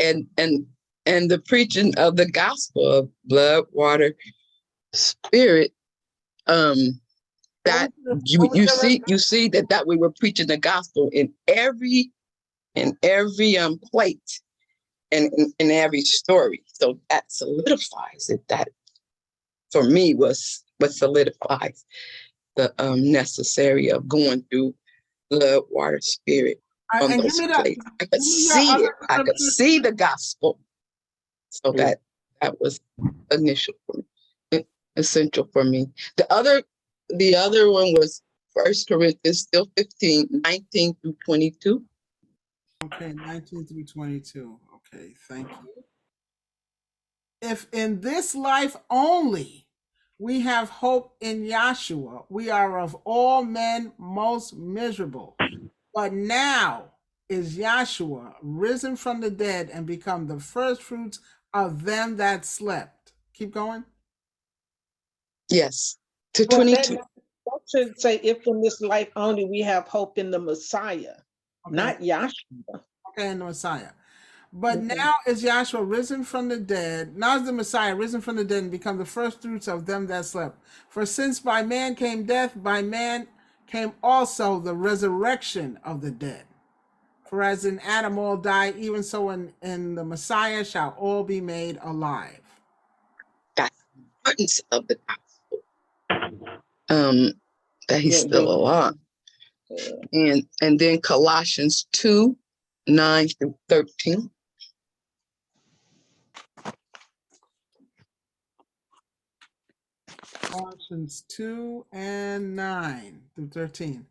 and the preaching of the gospel of blood, water, spirit. That you see that we were preaching the gospel in every plate and in every story. So that solidifies it. That for me was what solidifies the necessary of going through blood, water, spirit on those plates. I could see it. I could see the gospel. So that was initial for me, essential for me. The other one was 1 Corinthians, still 15, 19 through 22. Okay, 19 through 22. Okay, thank you. If in this life only we have hope in Yahshua, we are of all men most miserable. But now is Yahshua risen from the dead and become the first fruits of them that slept. Keep going. Yes, to 22. That should say, if in this life only we have hope in the Messiah, not Yahshua. Okay, in the Messiah. But now is Yahshua risen from the dead. Now is the Messiah risen from the dead and become the first fruits of them that slept. For since by man came death, by man came also the resurrection of the dead. For as in Adam all die, even so in the Messiah shall all be made alive. That's the importance of the gospel. That he's still alive. And then Colossians 2, 9 through 13. Colossians 2 and 9 through 13.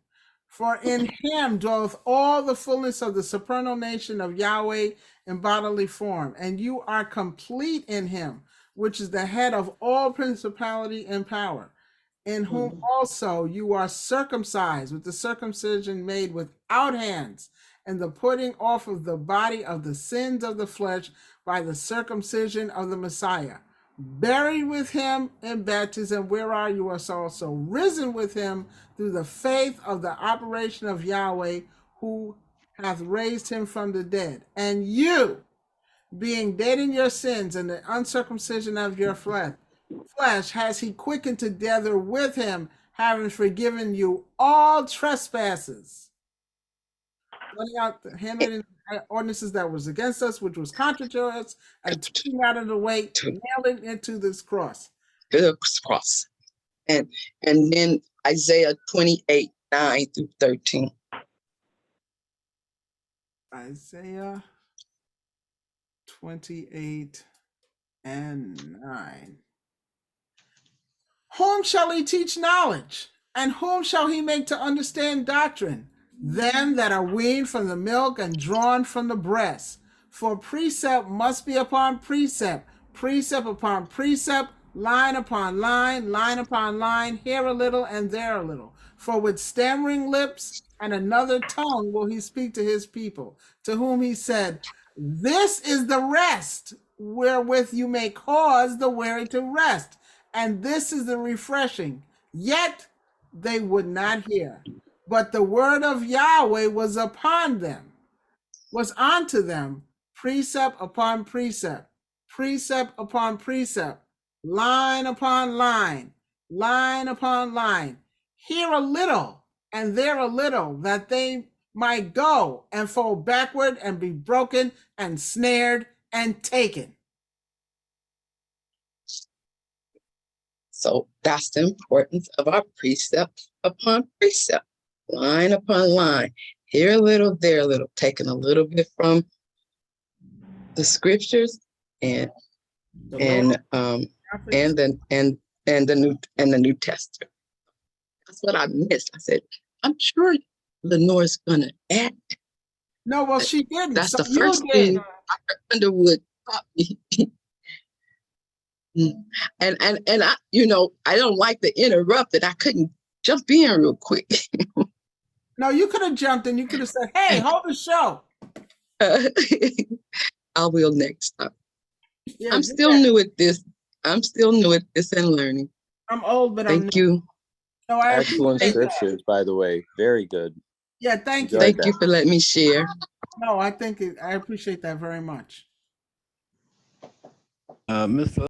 For in him dwelleth all the fullness of the supernal nation of Yahweh in bodily form, and you are complete in him, which is the head of all principality and power, in whom also you are circumcised with the circumcision made without hands, and the putting off of the body of the sins of the flesh by the circumcision of the Messiah, buried with him in baptism, wherein you are also risen with him through the faith of the operation of Yahweh, who hath raised him from the dead. And you, being dead in your sins and the uncircumcision of your flesh has he quickened together with him, having forgiven you all trespasses, running out the handwriting ordinances that was against us, which was contrary to us, and taking out of the way, nailing into this cross. The cross. And then Isaiah 28, 9 through 13. Isaiah 28 and 9. Whom shall he teach knowledge? And whom shall he make to understand doctrine? Them that are weaned from the milk and drawn from the breast. For precept must be upon precept, precept upon precept, line upon line, line upon line, here a little and there a little. For with stammering lips and another tongue will he speak to his people, to whom he said, this is the rest wherewith you may cause the weary to rest, and this is the refreshing. Yet they would not hear. But the word of Yahweh was upon them, was unto them, precept upon precept, precept upon precept, line upon line, line upon line, here a little and there a little, that they might go and fall backward and be broken and snared and taken. So that's the importance of our precept upon precept, line upon line, here a little, there a little, taking a little bit from the scriptures and the New Testament. That's what I missed. I said, I'm sure Lenore's gonna add. No, well, she didn't. That's the first thing Dr. Underwood taught me. And I, I don't like to interrupt it. I couldn't jump in real quick. No, you could have jumped in. You could have said, hey, hold the show. I will next time. Yeah, I'm still new at this. I'm still new at this and learning. I'm old, but thank you. No, I excellent scriptures, by the way. Very good. Yeah, thank you. Thank you for letting me share. No, I appreciate that very much. Mr.